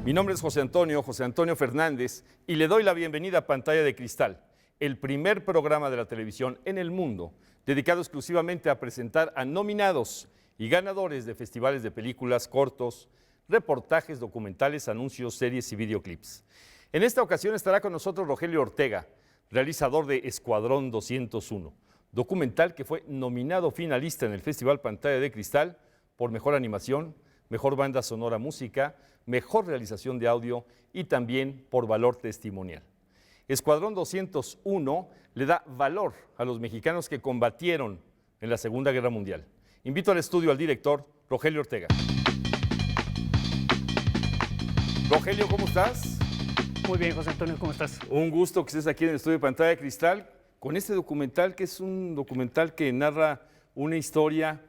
Mi nombre es José Antonio Fernández, y le doy la bienvenida a Pantalla de Cristal, el primer programa de la televisión en el mundo dedicado exclusivamente a presentar a nominados y ganadores de festivales de películas, cortos, reportajes, documentales, anuncios, series y videoclips. En esta ocasión estará con nosotros Rogelio Ortega, realizador de Escuadrón 201, documental que fue nominado finalista en el Festival Pantalla de Cristal por mejor animación, mejor banda sonora música, mejor realización de audio y también por valor testimonial. Escuadrón 201 le da valor a los mexicanos que combatieron en la Segunda Guerra Mundial. Invito al estudio al director Rogelio Ortega. Rogelio, ¿cómo estás? Muy bien, José Antonio, ¿cómo estás? Un gusto que estés aquí en el estudio de Pantalla de Cristal con este documental, que es un documental que narra una historia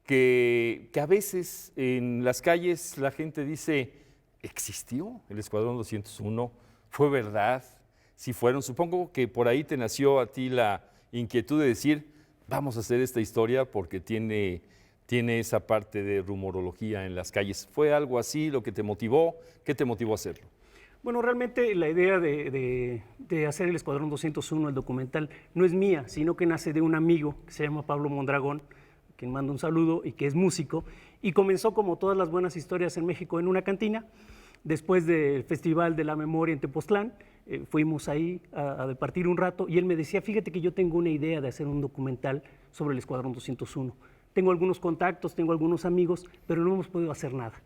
que a veces en las calles la gente dice, ¿existió el Escuadrón 201? ¿Fue verdad? Si fueron, supongo que por ahí te nació a ti la inquietud de decir, vamos a hacer esta historia porque tiene esa parte de rumorología en las calles. ¿Fue algo así lo que te motivó? ¿Qué te motivó a hacerlo? Bueno, realmente la idea de hacer el Escuadrón 201, el documental, no es mía, sino que nace de un amigo que se llama Pablo Mondragón, quien manda un saludo y que es músico, y comenzó como todas las buenas historias en México en una cantina. Después del Festival de la Memoria en Tepoztlán, fuimos ahí a departir un rato y él me decía, fíjate que yo tengo una idea de hacer un documental sobre el Escuadrón 201. Tengo algunos contactos, tengo algunos amigos, pero no hemos podido hacer nada.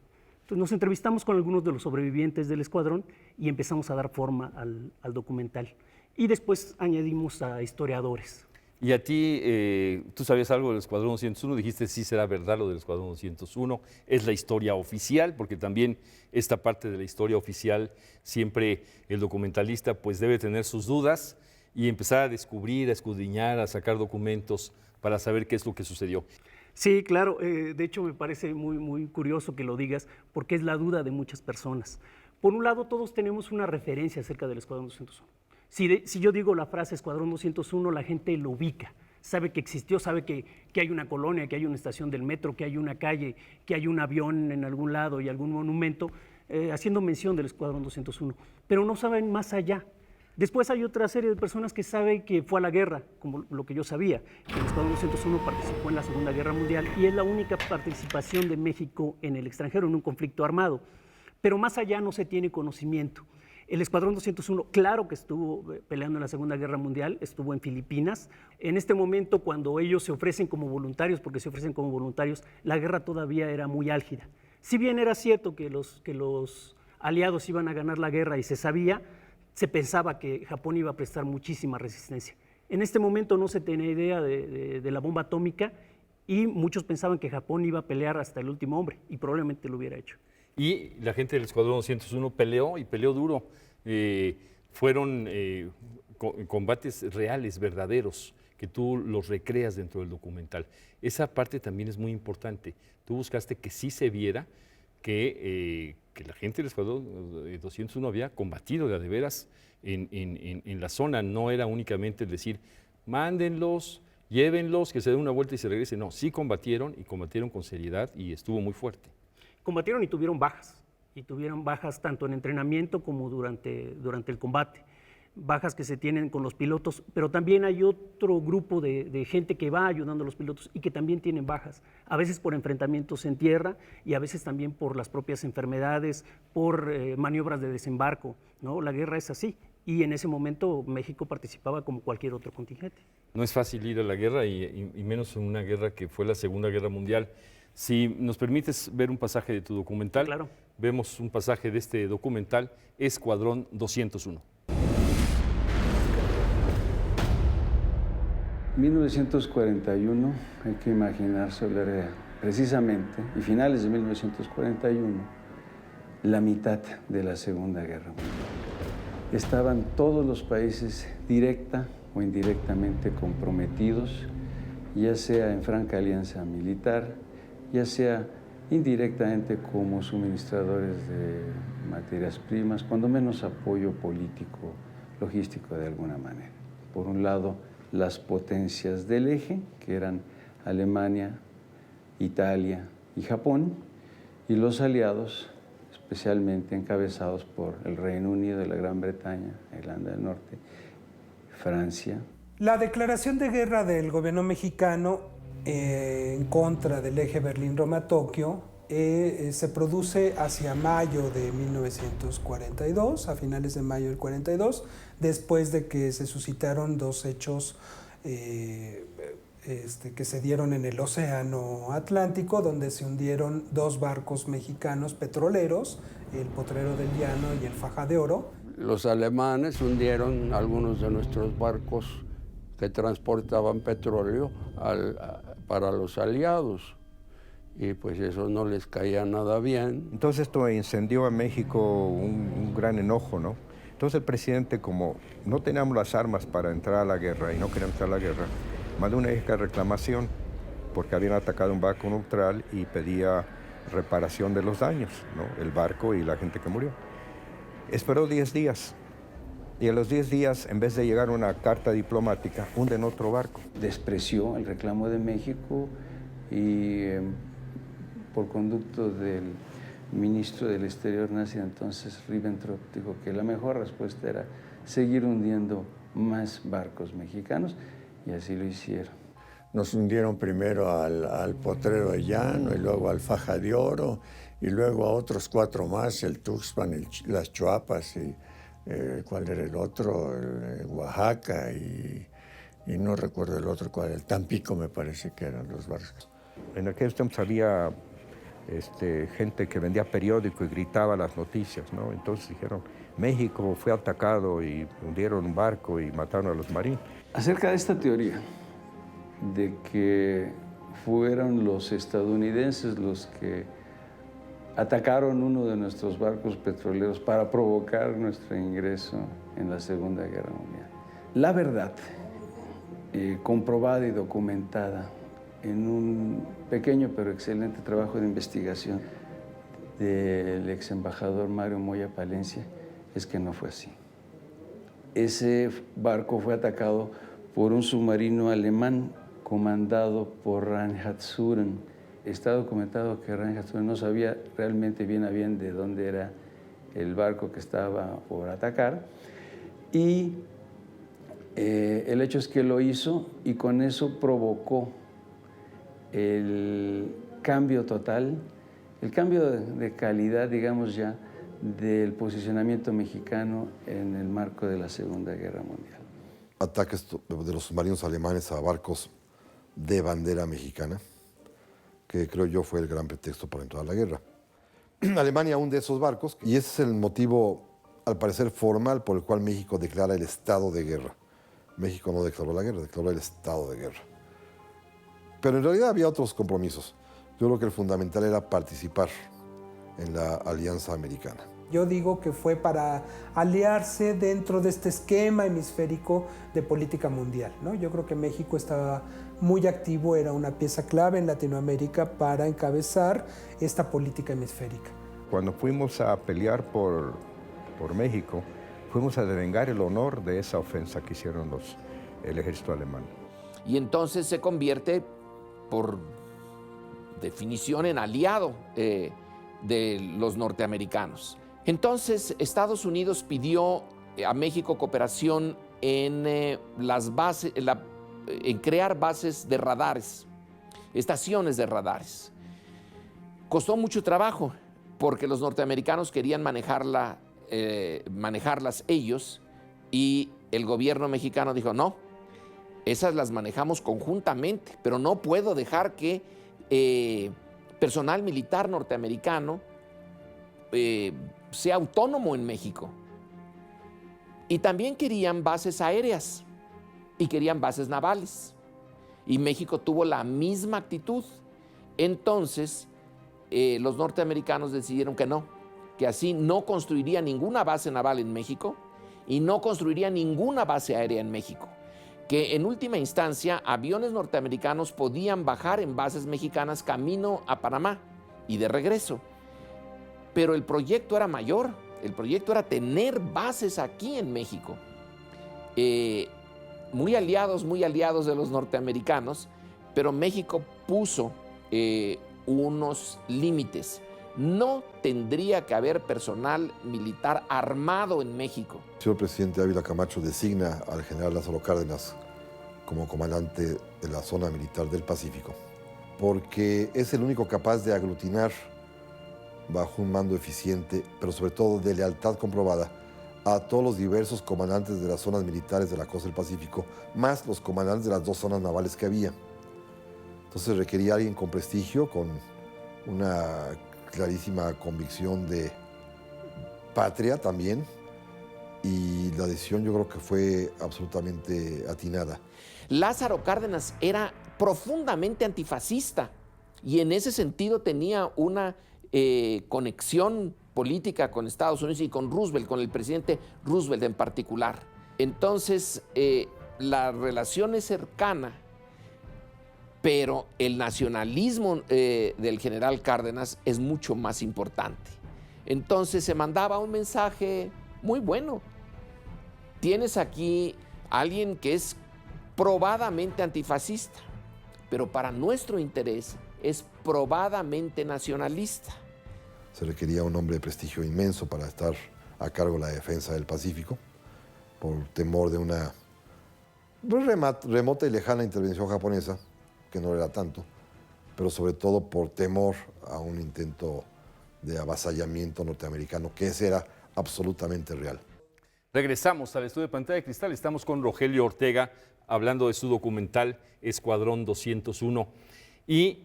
Entonces nos entrevistamos con algunos de los sobrevivientes del escuadrón y empezamos a dar forma al documental. Y después añadimos a historiadores. Y a ti, ¿tú sabías algo del Escuadrón 201? Dijiste, sí, será verdad lo del Escuadrón 201. Es la historia oficial, porque también esta parte de la historia oficial, siempre el documentalista pues debe tener sus dudas y empezar a descubrir, a escudriñar, a sacar documentos para saber qué es lo que sucedió. Sí, claro. De hecho, me parece muy curioso que lo digas, porque es la duda de muchas personas. Por un lado, todos tenemos una referencia acerca del Escuadrón 201. Si yo digo la frase Escuadrón 201, la gente lo ubica, sabe que existió, sabe que hay una colonia, que hay una estación del metro, que hay una calle, que hay un avión en algún lado y algún monumento haciendo mención del Escuadrón 201, pero no saben más allá. Después hay otra serie de personas que saben que fue a la guerra, como lo que yo sabía. El Escuadrón 201 participó en la Segunda Guerra Mundial y es la única participación de México en el extranjero en un conflicto armado, pero más allá no se tiene conocimiento. El Escuadrón 201, claro que estuvo peleando en la Segunda Guerra Mundial, estuvo en Filipinas. En este momento, cuando ellos se ofrecen como voluntarios, porque se ofrecen como voluntarios, la guerra todavía era muy álgida. Si bien era cierto que los aliados iban a ganar la guerra y se sabía, se pensaba que Japón iba a prestar muchísima resistencia. En este momento no se tenía idea de la bomba atómica y muchos pensaban que Japón iba a pelear hasta el último hombre y probablemente lo hubiera hecho. Y la gente del Escuadrón 201 peleó y peleó duro. Fueron combates reales, verdaderos, que tú los recreas dentro del documental. Esa parte también es muy importante. Tú buscaste que sí se viera que la gente del Escuadrón 201 había combatido de veras en la zona. No era únicamente el decir, mándenlos, llévenlos, que se den una vuelta y se regresen. No, sí combatieron y combatieron con seriedad y estuvo muy fuerte. Combatieron y tuvieron bajas tanto en entrenamiento como durante el combate, bajas que se tienen con los pilotos, pero también hay otro grupo de gente que va ayudando a los pilotos y que también tienen bajas, a veces por enfrentamientos en tierra y a veces también por las propias enfermedades, por maniobras de desembarco, ¿no? La guerra es así y en ese momento México participaba como cualquier otro contingente. No es fácil ir a la guerra y menos en una guerra que fue la Segunda Guerra Mundial. Si nos permites ver un pasaje de tu documental, claro. Vemos un pasaje de este documental, Escuadrón 201. 1941, hay que imaginarse, precisamente, y finales de 1941, la mitad de la Segunda Guerra Mundial. Estaban todos los países directa o indirectamente comprometidos, ya sea en franca alianza militar, ya sea indirectamente como suministradores de materias primas, cuando menos apoyo político, logístico de alguna manera. Por un lado, las potencias del eje, que eran Alemania, Italia y Japón, y los aliados, especialmente encabezados por el Reino Unido, la Gran Bretaña, Irlanda del Norte, Francia. La declaración de guerra del gobierno mexicano en contra del eje Berlín-Roma-Tokio se produce hacia mayo de 1942, a finales de mayo del 42, después de que se suscitaron dos hechos que se dieron en el Océano Atlántico, donde se hundieron dos barcos mexicanos petroleros, el Potrero del Llano y el Faja de Oro. Los alemanes hundieron algunos de nuestros barcos que transportaban petróleo para los aliados, y pues eso no les caía nada bien. Entonces esto encendió a México un gran enojo, ¿no? Entonces el presidente, como no teníamos las armas para entrar a la guerra y no queríamos entrar a la guerra, mandó una reclamación porque habían atacado un barco neutral y pedía reparación de los daños, ¿no? El barco y la gente que murió. Esperó 10 días y a los 10 días, en vez de llegar una carta diplomática, hunden otro barco. Despreció el reclamo de México y por conducto del ministro del Exterior nazi, entonces Ribbentrop, dijo que la mejor respuesta era seguir hundiendo más barcos mexicanos, y así lo hicieron. Nos hundieron primero al Potrero de Llano y luego al Faja de Oro y luego a otros 4 más, el Tuxpan, las Chuapas y ¿cuál era el otro? El Oaxaca y no recuerdo el otro cuál, el Tampico me parece que eran los barcos. En aquellos tiempos había gente que vendía periódico y gritaba las noticias, ¿no? Entonces dijeron, México fue atacado y hundieron un barco y mataron a los marines. Acerca de esta teoría de que fueron los estadounidenses los que atacaron uno de nuestros barcos petroleros para provocar nuestro ingreso en la Segunda Guerra Mundial. La verdad, comprobada y documentada en un pequeño pero excelente trabajo de investigación del ex embajador Mario Moya Palencia, es que no fue así. Ese barco fue atacado por un submarino alemán comandado por Reinhard Suren. Está documentado que Reinhard Suren no sabía realmente bien a bien de dónde era el barco que estaba por atacar, y el hecho es que lo hizo y con eso provocó el cambio total, el cambio de calidad, digamos ya, del posicionamiento mexicano en el marco de la Segunda Guerra Mundial. Ataques de los submarinos alemanes a barcos de bandera mexicana, que creo yo fue el gran pretexto para entrar a la guerra. Alemania hunde esos barcos y ese es el motivo, al parecer formal, por el cual México declara el estado de guerra. México no declaró la guerra, declaró el estado de guerra. Pero en realidad había otros compromisos. Yo creo que el fundamental era participar en la Alianza Americana. Yo digo que fue para aliarse dentro de este esquema hemisférico de política mundial, ¿no? Yo creo que México estaba muy activo, era una pieza clave en Latinoamérica para encabezar esta política hemisférica. Cuando fuimos a pelear por México, fuimos a devengar el honor de esa ofensa que hicieron el ejército alemán. Y entonces se convierte, por definición, en aliado de los norteamericanos. Entonces, Estados Unidos pidió a México cooperación en crear bases de radares, estaciones de radares. Costó mucho trabajo porque los norteamericanos querían manejarlas ellos, y el gobierno mexicano dijo, no, esas las manejamos conjuntamente, pero no puedo dejar que personal militar norteamericano sea autónomo en México. Y también querían bases aéreas y querían bases navales. Y México tuvo la misma actitud. Entonces, los norteamericanos decidieron que no, que así no construiría ninguna base naval en México y no construiría ninguna base aérea en México. Que en última instancia, aviones norteamericanos podían bajar en bases mexicanas camino a Panamá y de regreso. Pero el proyecto era mayor, el proyecto era tener bases aquí en México. Muy aliados de los norteamericanos, pero México puso unos límites. No tendría que haber personal militar armado en México. El señor presidente Ávila Camacho designa al general Lázaro Cárdenas como comandante de la zona militar del Pacífico, porque es el único capaz de aglutinar bajo un mando eficiente, pero sobre todo de lealtad comprobada, a todos los diversos comandantes de las zonas militares de la costa del Pacífico, más los comandantes de las 2 zonas navales que había. Entonces requería a alguien con prestigio, con una clarísima convicción de patria también, y la decisión yo creo que fue absolutamente atinada. Lázaro Cárdenas era profundamente antifascista y en ese sentido tenía una conexión política con Estados Unidos y con Roosevelt, con el presidente Roosevelt en particular. Entonces, la relación es cercana, pero el nacionalismo del general Cárdenas es mucho más importante. Entonces se mandaba un mensaje muy bueno. Tienes aquí a alguien que es probadamente antifascista, pero para nuestro interés es probadamente nacionalista. Se requería un hombre de prestigio inmenso para estar a cargo de la defensa del Pacífico, por temor de una remota y lejana intervención japonesa, que no era tanto, pero sobre todo por temor a un intento de avasallamiento norteamericano, que ese era absolutamente real. Regresamos al estudio de Pantalla de Cristal. Estamos con Rogelio Ortega hablando de su documental Escuadrón 201. Y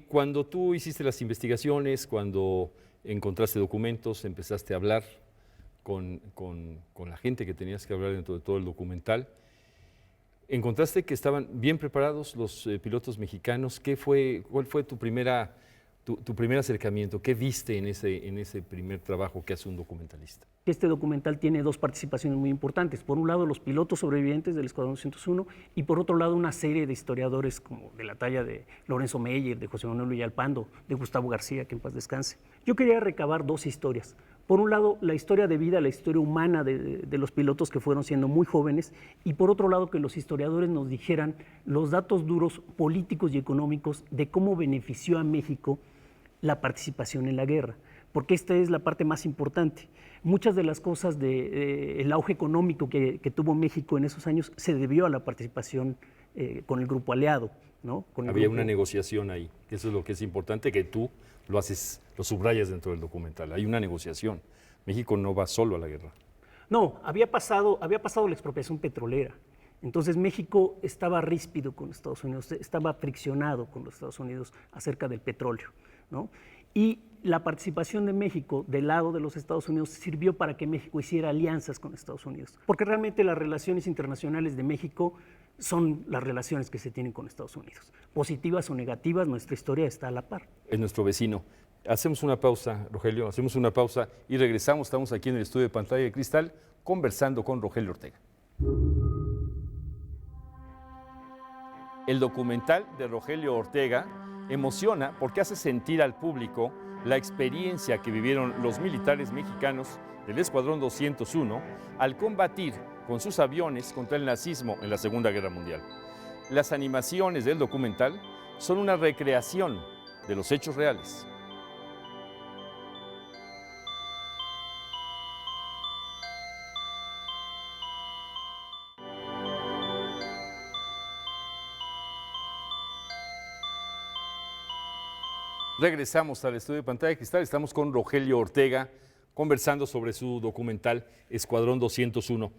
cuando tú hiciste las investigaciones, cuando encontraste documentos, empezaste a hablar con la gente que tenías que hablar dentro de todo el documental, encontraste que estaban bien preparados los pilotos mexicanos. ¿Cuál fue tu primer acercamiento? ¿Qué viste en ese primer trabajo que hace un documentalista? Este documental tiene 2 participaciones muy importantes. Por un lado, los pilotos sobrevivientes del Escuadrón 201 y por otro lado, una serie de historiadores como de la talla de Lorenzo Meyer, de José Manuel Villalpando, de Gustavo García, que en paz descanse. Yo quería recabar 2 historias. Por un lado, la historia de vida, la historia humana de los pilotos que fueron siendo muy jóvenes, y por otro lado, que los historiadores nos dijeran los datos duros políticos y económicos de cómo benefició a México la participación en la guerra, porque esta es la parte más importante. Muchas de las cosas del auge económico que tuvo México en esos años se debió a la participación con el grupo aliado, ¿no? Había una negociación ahí, que eso es lo que es importante, que tú lo subrayas dentro del documental. Hay una negociación. México no va solo a la guerra. No, había pasado la expropiación petrolera. Entonces México estaba ríspido con Estados Unidos, estaba friccionado con los Estados Unidos acerca del petróleo, ¿no? Y la participación de México del lado de los Estados Unidos sirvió para que México hiciera alianzas con Estados Unidos, porque realmente las relaciones internacionales de México son las relaciones que se tienen con Estados Unidos. Positivas o negativas, nuestra historia está a la par. Es nuestro vecino. Hacemos una pausa, Rogelio, hacemos una pausa y regresamos. Estamos aquí en el estudio de Pantalla de Cristal conversando con Rogelio Ortega. El documental de Rogelio Ortega emociona porque hace sentir al público la experiencia que vivieron los militares mexicanos del Escuadrón 201 al combatir con sus aviones contra el nazismo en la Segunda Guerra Mundial. Las animaciones del documental son una recreación de los hechos reales. Regresamos al estudio de Pantalla de Cristal. Estamos con Rogelio Ortega conversando sobre su documental Escuadrón 201.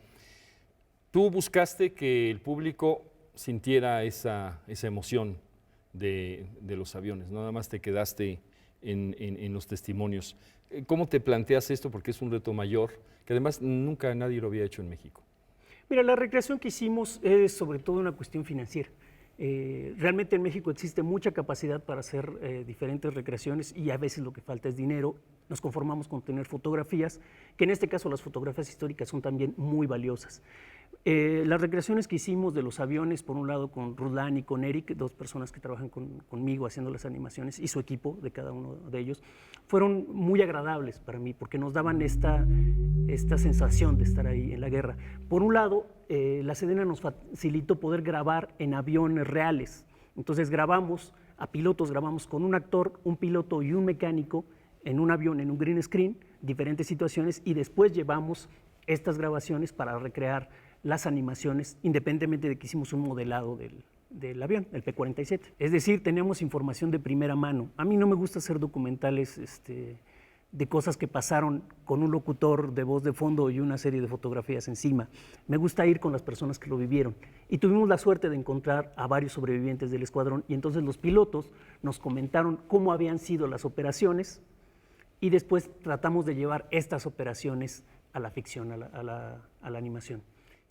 Tú buscaste que el público sintiera esa emoción de los aviones, no nada más te quedaste en los testimonios. ¿Cómo te planteas esto? Porque es un reto mayor, que además nunca nadie lo había hecho en México. Mira, la recreación que hicimos es sobre todo una cuestión financiera. Realmente en México existe mucha capacidad para hacer diferentes recreaciones y a veces lo que falta es dinero. Nos conformamos con tener fotografías, que en este caso las fotografías históricas son también muy valiosas. Las recreaciones que hicimos de los aviones, por un lado con Ruslan y con Eric, 2 personas que trabajan conmigo haciendo las animaciones, y su equipo de cada uno de ellos, fueron muy agradables para mí porque nos daban esta sensación de estar ahí en la guerra. Por un lado, la Sedena nos facilitó poder grabar en aviones reales. Entonces grabamos a pilotos, grabamos con un actor, un piloto y un mecánico en un avión, en un green screen, diferentes situaciones, y después llevamos estas grabaciones para recrear las animaciones, independientemente de que hicimos un modelado del avión, el P-47. Es decir, tenemos información de primera mano. A mí no me gusta hacer documentales de cosas que pasaron con un locutor de voz de fondo y una serie de fotografías encima. Me gusta ir con las personas que lo vivieron. Y tuvimos la suerte de encontrar a varios sobrevivientes del escuadrón, y entonces los pilotos nos comentaron cómo habían sido las operaciones, y después tratamos de llevar estas operaciones a la ficción, a la animación.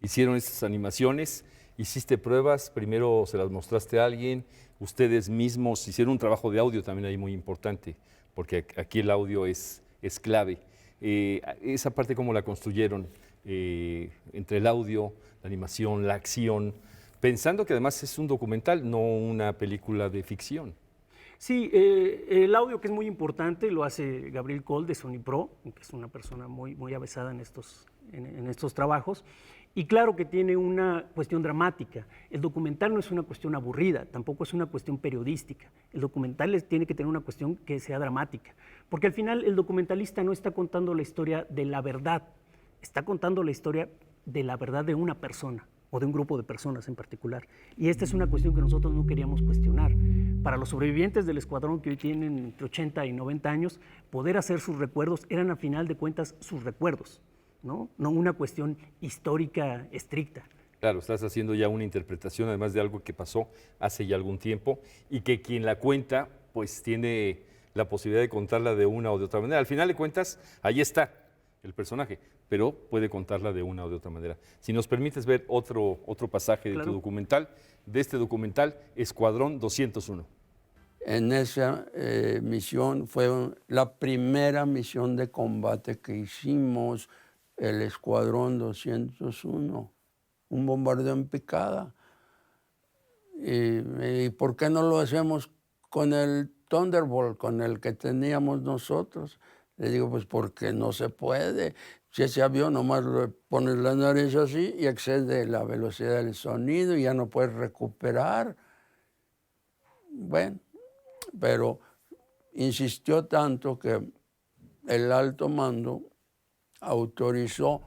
Hicieron estas animaciones, hiciste pruebas, primero se las mostraste a alguien, ustedes mismos hicieron un trabajo de audio también ahí muy importante, porque aquí el audio es clave. Esa parte, ¿cómo la construyeron? Entre el audio, la animación, la acción, pensando que además es un documental, no una película de ficción. Sí, el audio, que es muy importante, lo hace Gabriel Coll de Sony Pro, que es una persona muy, muy avesada en estos trabajos. Y claro que tiene una cuestión dramática. El documental no es una cuestión aburrida, tampoco es una cuestión periodística. El documental tiene que tener una cuestión que sea dramática, porque al final el documentalista no está contando la historia de la verdad, está contando la historia de la verdad de una persona o de un grupo de personas en particular. Y esta es una cuestión que nosotros no queríamos cuestionar. Para los sobrevivientes del escuadrón, que hoy tienen entre 80 y 90 años, poder hacer sus recuerdos eran, a final de cuentas, sus recuerdos, no una cuestión histórica estricta. Claro, estás haciendo ya una interpretación, además de algo que pasó hace ya algún tiempo, y que quien la cuenta, pues tiene la posibilidad de contarla de una o de otra manera. Al final de cuentas, ahí está el personaje, pero puede contarla de una o de otra manera. Si nos permites ver otro pasaje de tu documental, de este documental, Escuadrón 201. En esa misión fue la primera misión de combate que hicimos, el Escuadrón 201, un bombardeo en picada. ¿Y por qué no lo hacemos con el Thunderbolt, con el que teníamos nosotros? Le digo, pues porque no se puede. Si ese avión nomás le pones la nariz así y excede la velocidad del sonido y ya no puedes recuperar. Bueno, pero insistió tanto que el alto mando autorizó,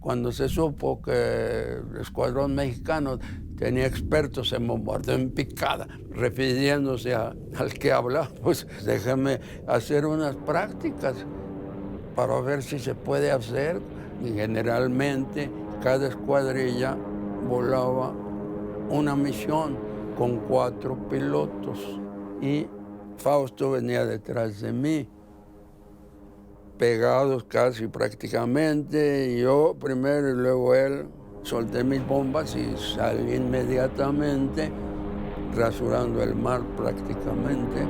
cuando se supo que el escuadrón mexicano tenía expertos en bombardeo en picada, refiriéndose al que hablaba, pues déjame hacer unas prácticas para ver si se puede hacer. Y generalmente cada escuadrilla volaba una misión con 4 pilotos y Fausto venía detrás de mí, pegados casi prácticamente, y yo primero y luego él. Solté mis bombas y salí inmediatamente, rasurando el mar prácticamente.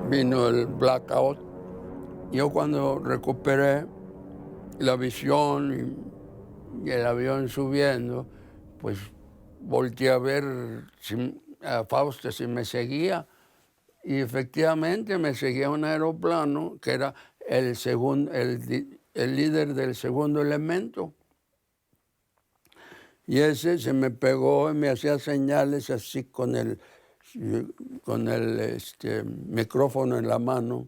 Vino el blackout. Yo cuando recuperé la visión y el avión subiendo, pues volteé a ver a Fausto si me seguía, y efectivamente me seguía un aeroplano que era el líder del segundo elemento. Y ese se me pegó y me hacía señales así con el micrófono en la mano,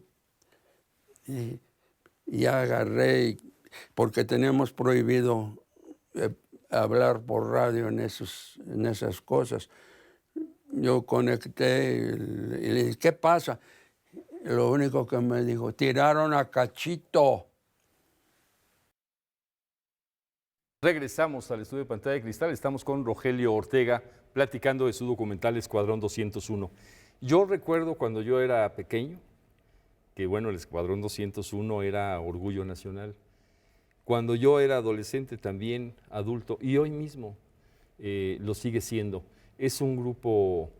y agarré, porque teníamos prohibido hablar por radio en esas cosas. Yo conecté y le dije, ¿qué pasa? Lo único que me dijo, tiraron a Cachito. Regresamos al estudio de Pantalla de Cristal, estamos con Rogelio Ortega platicando de su documental Escuadrón 201. Yo recuerdo cuando yo era pequeño, que bueno, el Escuadrón 201 era orgullo nacional. Cuando yo era adolescente también, adulto, y hoy mismo lo sigue siendo. Es un grupo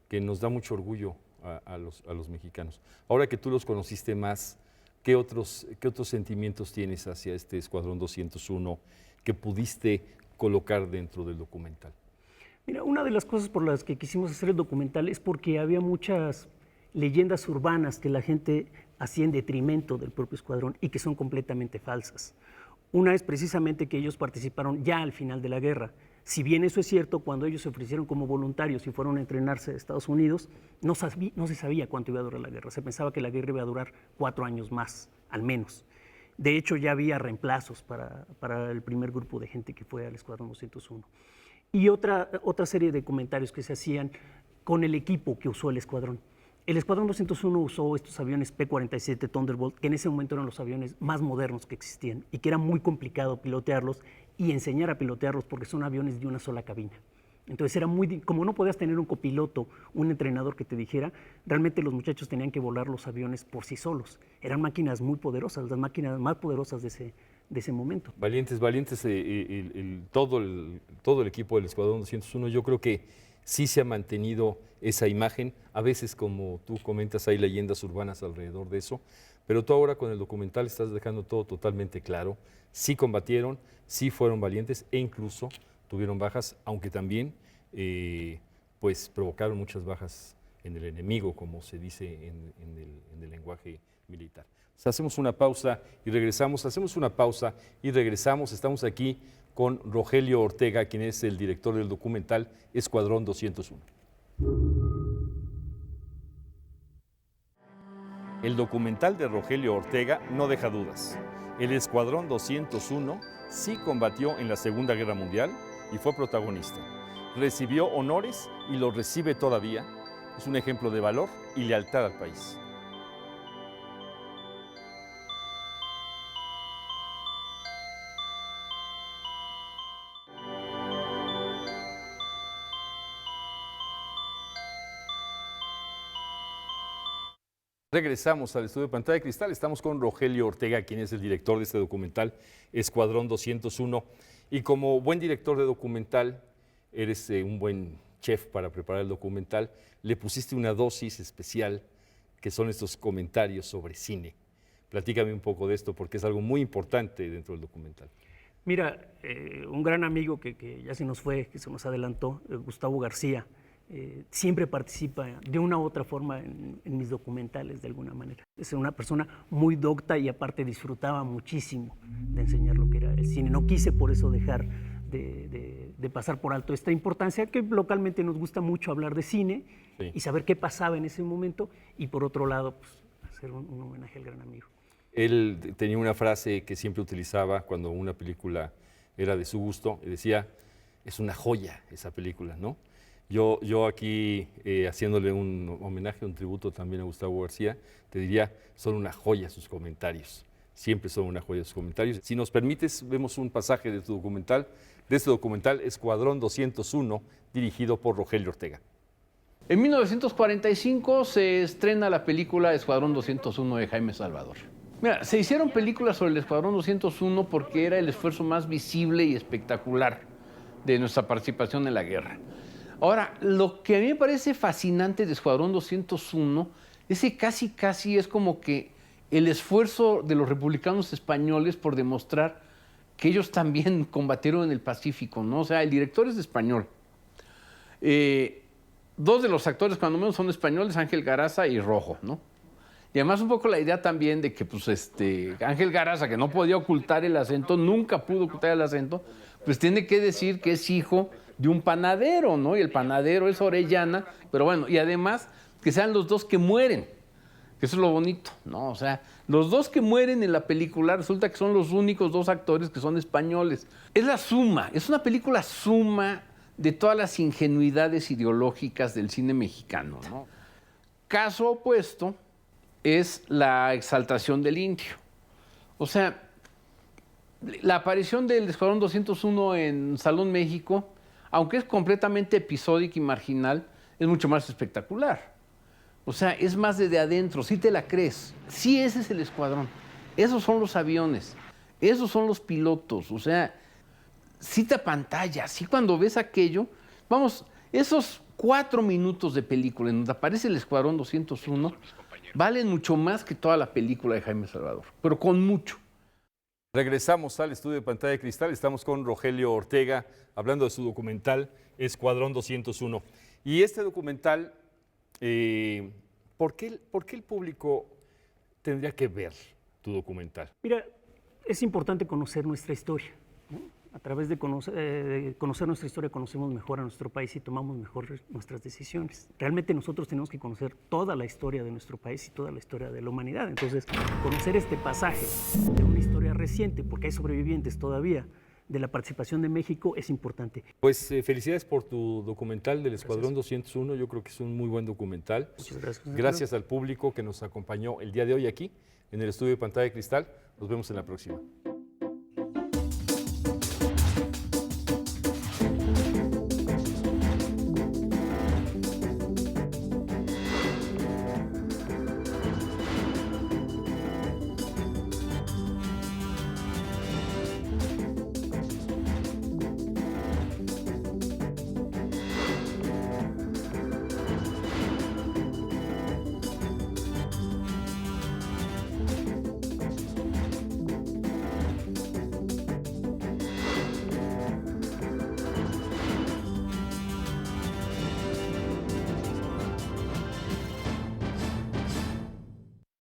que nos da mucho orgullo a los mexicanos. Ahora que tú los conociste más, ¿qué otros sentimientos tienes hacia este Escuadrón 201 que pudiste colocar dentro del documental? Mira, una de las cosas por las que quisimos hacer el documental es porque había muchas leyendas urbanas que la gente hacía en detrimento del propio escuadrón y que son completamente falsas. Una es precisamente que ellos participaron ya al final de la guerra. Si bien eso es cierto, cuando ellos se ofrecieron como voluntarios y fueron a entrenarse a Estados Unidos, no se sabía cuánto iba a durar la guerra. Se pensaba que la guerra iba a durar 4 años más, al menos. De hecho, ya había reemplazos para el primer grupo de gente que fue al Escuadrón 201. Y otra serie de comentarios que se hacían con el equipo que usó el escuadrón. El Escuadrón 201 usó estos aviones P-47 Thunderbolt, que en ese momento eran los aviones más modernos que existían y que era muy complicado pilotearlos y enseñar a pilotearlos porque son aviones de una sola cabina. Entonces era como no podías tener un copiloto, un entrenador que te dijera, realmente los muchachos tenían que volar los aviones por sí solos. Eran máquinas muy poderosas, las máquinas más poderosas de ese momento. Valientes, todo el equipo del Escuadrón 201, yo creo que sí se ha mantenido esa imagen. A veces, como tú comentas, hay leyendas urbanas alrededor de eso, pero tú ahora con el documental estás dejando todo totalmente claro. Sí combatieron, sí fueron valientes e incluso tuvieron bajas, aunque también pues provocaron muchas bajas en el enemigo, como se dice en el lenguaje militar. O sea, hacemos una pausa y regresamos, estamos aquí con Rogelio Ortega, quien es el director del documental Escuadrón 201. El documental de Rogelio Ortega no deja dudas. El Escuadrón 201 sí combatió en la Segunda Guerra Mundial y fue protagonista. Recibió honores y los recibe todavía. Es un ejemplo de valor y lealtad al país. Regresamos al estudio de Pantalla de Cristal. Estamos con Rogelio Ortega, quien es el director de este documental, Escuadrón 201. Y como buen director de documental, eres un buen chef para preparar el documental. Le pusiste una dosis especial, que son estos comentarios sobre cine. Platícame un poco de esto, porque es algo muy importante dentro del documental. Mira, un gran amigo que ya se nos fue, que se nos adelantó, Gustavo García, siempre participa de una u otra forma en mis documentales de alguna manera. Es una persona muy docta y aparte disfrutaba muchísimo de enseñar lo que era el cine. No quise por eso dejar de pasar por alto esta importancia, que localmente nos gusta mucho hablar de cine, sí, y saber qué pasaba en ese momento, y por otro lado, pues, hacer un homenaje al gran amigo. Él tenía una frase que siempre utilizaba cuando una película era de su gusto, y decía, es una joya esa película, ¿no? Yo aquí, haciéndole un homenaje, un tributo también a Gustavo García, te diría, son una joya sus comentarios. Siempre son una joya sus comentarios. Si nos permites, vemos un pasaje de este documental, Escuadrón 201, dirigido por Rogelio Ortega. En 1945 se estrena la película Escuadrón 201 de Jaime Salvador. Mira, se hicieron películas sobre el Escuadrón 201 porque era el esfuerzo más visible y espectacular de nuestra participación en la guerra. Ahora, lo que a mí me parece fascinante de Escuadrón 201 es que casi es como que el esfuerzo de los republicanos españoles por demostrar que ellos también combatieron en el Pacífico, ¿no? O sea, el director es español. Dos de los actores, cuando menos, son españoles, Ángel Garaza y Rojo, ¿no? Y además un poco la idea también de que pues, Ángel Garaza, que no podía ocultar el acento, nunca pudo ocultar el acento, pues tiene que decir que es hijo de un panadero, ¿no? Y el panadero es Orellana, pero bueno, y además que sean los dos que mueren, que eso es lo bonito, ¿no? O sea, los dos que mueren en la película resulta que son los únicos dos actores que son españoles. Es la suma, es una película suma de todas las ingenuidades ideológicas del cine mexicano, ¿no? Caso opuesto es la exaltación del indio. O sea, la aparición del Escuadrón 201 en Salón México, aunque es completamente episódica y marginal, es mucho más espectacular. O sea, es más de adentro, sí te la crees. Sí, ese es el escuadrón. Esos son los aviones, esos son los pilotos. O sea, sí te apantalla, sí cuando ves aquello. Vamos, esos 4 minutos de película en donde aparece el Escuadrón 201 valen mucho más que toda la película de Jaime Salvador, pero con mucho. Regresamos al estudio de Pantalla de Cristal. Estamos con Rogelio Ortega hablando de su documental Escuadrón 201. Y este documental, ¿por qué el público tendría que ver tu documental? Mira, es importante conocer nuestra historia, ¿no? A través de conocer nuestra historia conocemos mejor a nuestro país y tomamos mejor nuestras decisiones. Realmente nosotros tenemos que conocer toda la historia de nuestro país y toda la historia de la humanidad. Entonces, conocer este pasaje de una historia reciente, porque hay sobrevivientes todavía, de la participación de México es importante. Pues felicidades por tu documental del Escuadrón 201. Yo creo que es un muy buen documental. Muchas gracias. Gracias al público que nos acompañó el día de hoy aquí en el estudio de Pantalla de Cristal. Nos vemos en la próxima.